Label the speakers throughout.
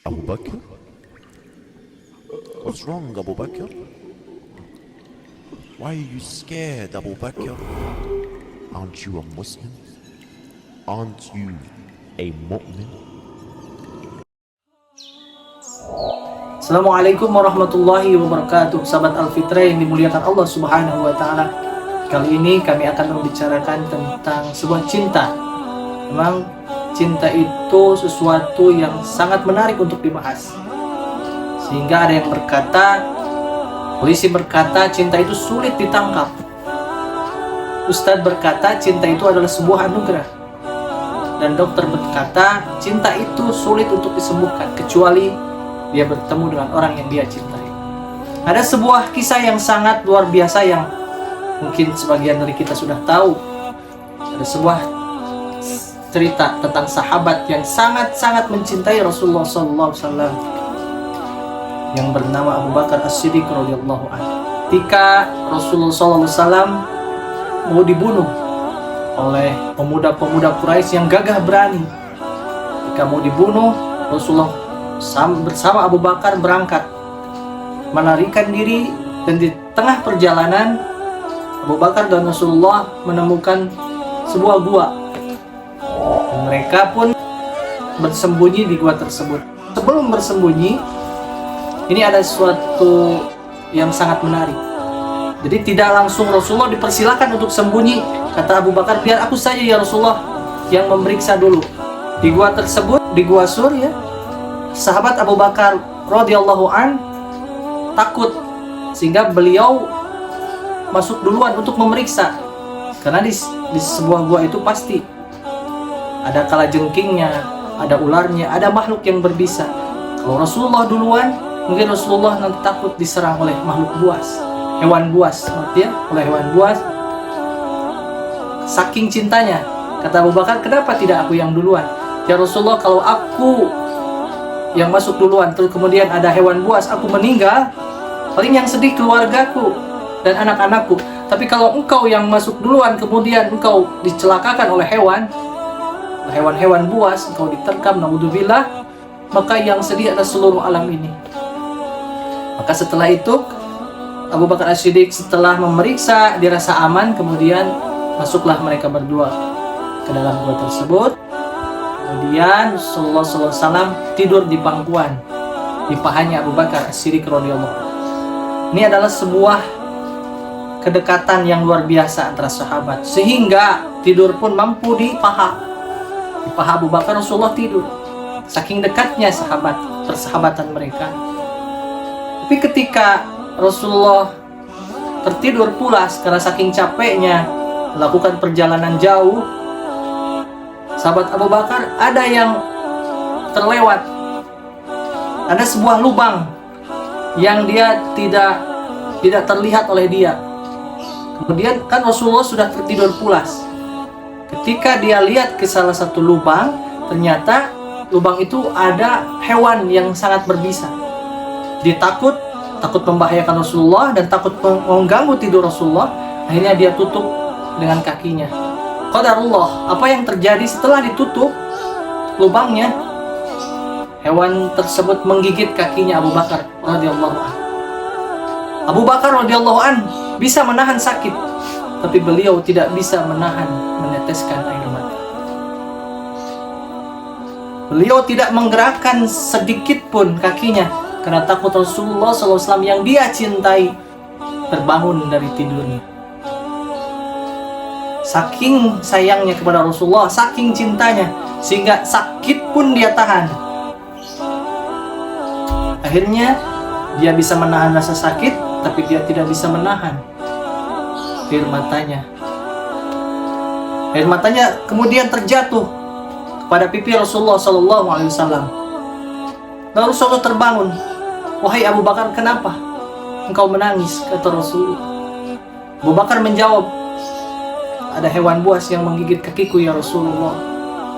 Speaker 1: Abu Bakr? What's wrong, Abu Bakr? Why are you scared, Abu Bakr? Aren't you a Muslim? Aren't you a mu'min?
Speaker 2: Assalamualaikum warahmatullahi wabarakatuh. Sahabat Al-Fitrah yang dimuliakan Allah Subhanahu wa Ta'ala. Kali ini kami akan membicarakan tentang sebuah cinta. Memang cinta itu sesuatu yang sangat menarik untuk dibahas. Sehingga ada yang berkata, polisi berkata cinta itu sulit ditangkap. Ustadz berkata cinta itu adalah sebuah anugerah. Dan dokter berkata cinta itu sulit untuk disembuhkan kecuali dia bertemu dengan orang yang dia cintai. Ada sebuah kisah yang sangat luar biasa yang mungkin sebagian dari kita sudah tahu. Ada sebuah cerita tentang sahabat yang sangat-sangat mencintai Rasulullah SAW yang bernama Abu Bakar As-Siddiq radhiyallahu anhu. Ketika Rasulullah SAW mau dibunuh oleh pemuda-pemuda Quraisy yang gagah berani, ketika mau dibunuh, Rasulullah bersama Abu Bakar berangkat melarikan diri, dan di tengah perjalanan Abu Bakar dan Rasulullah menemukan sebuah gua, dan mereka pun bersembunyi di gua tersebut. Sebelum bersembunyi, ini ada sesuatu yang sangat menarik. Jadi tidak langsung Rasulullah dipersilakan untuk sembunyi. Kata Abu Bakar, biar aku saja ya Rasulullah yang memeriksa dulu. Di gua tersebut, di gua Sur ya, sahabat Abu Bakar radhiyallahu an takut, sehingga beliau masuk duluan untuk memeriksa. Karena di sebuah gua itu pasti ada kalajengkingnya, ada ularnya, ada makhluk yang berbisa. Kalau Rasulullah duluan, mungkin Rasulullah nanti takut diserang oleh makhluk buas, hewan buas, artinya oleh hewan buas. Saking cintanya, kata Abu Bakar, kenapa tidak aku yang duluan? Ya Rasulullah, kalau aku yang masuk duluan, terus kemudian ada hewan buas, aku meninggal, paling yang sedih keluargaku dan anak-anakku. Tapi kalau engkau yang masuk duluan, kemudian engkau dicelakakan oleh hewan-hewan buas, engkau diterkam, naudzubillah, maka yang sedih adalah seluruh alam ini. Maka setelah itu, Abu Bakar As-Siddiq setelah memeriksa, dirasa aman, kemudian masuklah mereka berdua ke dalam gua tersebut. Kemudian Rasulullah SAW tidur di pangkuan, di pahanya Abu Bakar As-Siddiq radhiyallahu anhu. Ini adalah sebuah kedekatan yang luar biasa antara sahabat, sehingga tidur pun mampu di paha Abu Bakar. Rasulullah tidur, saking dekatnya persahabatan mereka. Tapi ketika Rasulullah tertidur pulas karena saking capeknya melakukan perjalanan jauh, sahabat Abu Bakar ada yang terlewat. Ada sebuah lubang yang dia tidak terlihat oleh dia. Kemudian kan Rasulullah sudah tertidur pulas. Ketika dia lihat ke salah satu lubang, ternyata lubang itu ada hewan yang sangat berbisa. Dia takut membahayakan Rasulullah dan takut mengganggu tidur Rasulullah. Akhirnya dia tutup dengan kakinya. Qadarullah, apa yang terjadi setelah ditutup lubangnya? Hewan tersebut menggigit kakinya Abu Bakar radhiyallahu an. Abu Bakar radhiyallahu an bisa menahan sakit, tapi beliau tidak bisa menahan meneteskan air mata. Beliau tidak menggerakkan sedikit pun kakinya karena takut Rasulullah SAW yang dia cintai terbangun dari tidurnya. Saking sayangnya kepada Rasulullah, saking cintanya, sehingga sakit pun dia tahan. Akhirnya dia bisa menahan rasa sakit, tapi dia tidak bisa menahan air matanya. Air matanya kemudian terjatuh kepada pipi Rasulullah SAW. Lalu Rasulullah terbangun. Wahai Abu Bakar, kenapa engkau menangis? Kata Rasulullah. Abu Bakar menjawab, ada hewan buas yang menggigit kakiku ya Rasulullah.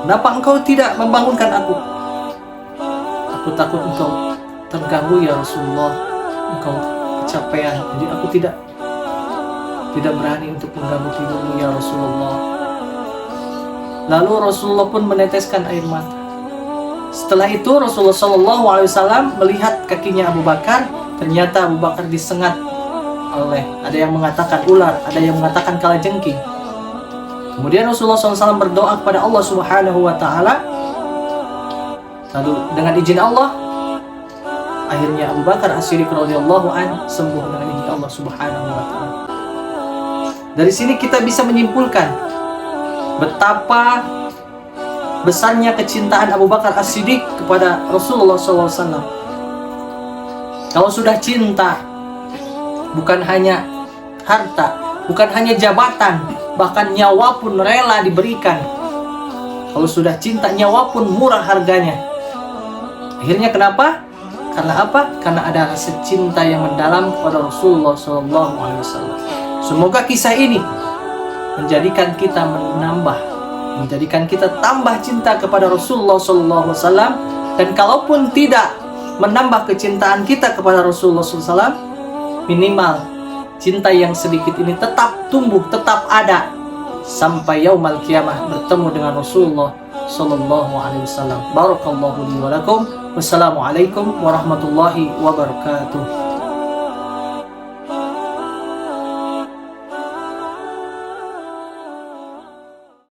Speaker 2: Kenapa engkau tidak membangunkan aku? Aku takut engkau terganggu ya Rasulullah. Engkau kecapean, jadi aku tidak berani untuk mengganggu tidurmu ya Rasulullah. Lalu Rasulullah pun meneteskan air mata. Setelah itu Rasulullah SAW melihat kakinya Abu Bakar. Ternyata Abu Bakar disengat oleh, ada yang mengatakan ular, ada yang mengatakan kalajengking. Kemudian Rasulullah SAW berdoa kepada Allah Subhanahu wa Ta'ala. Lalu dengan izin Allah, akhirnya Abu Bakar As-Siddiq radhiyallahu an sembuh dengan izin Allah Subhanahu wa Ta'ala. Dari sini kita bisa menyimpulkan betapa besarnya kecintaan Abu Bakar As-Siddiq kepada Rasulullah SAW. Kalau sudah cinta, bukan hanya harta, bukan hanya jabatan, bahkan nyawa pun rela diberikan. Kalau sudah cinta, nyawa pun murah harganya. Akhirnya kenapa? Karena apa? Karena ada rasa cinta yang mendalam kepada Rasulullah SAW. Semoga kisah ini menjadikan kita menjadikan kita tambah cinta kepada Rasulullah SAW. Dan kalaupun tidak menambah kecintaan kita kepada Rasulullah SAW, minimal cinta yang sedikit ini tetap tumbuh, tetap ada sampai yaumul qiyamah bertemu dengan Rasulullah sallallahu alaihi wasallam. Barakallahu li wa lakum. Wassalamualaikum warahmatullahi wabarakatuh.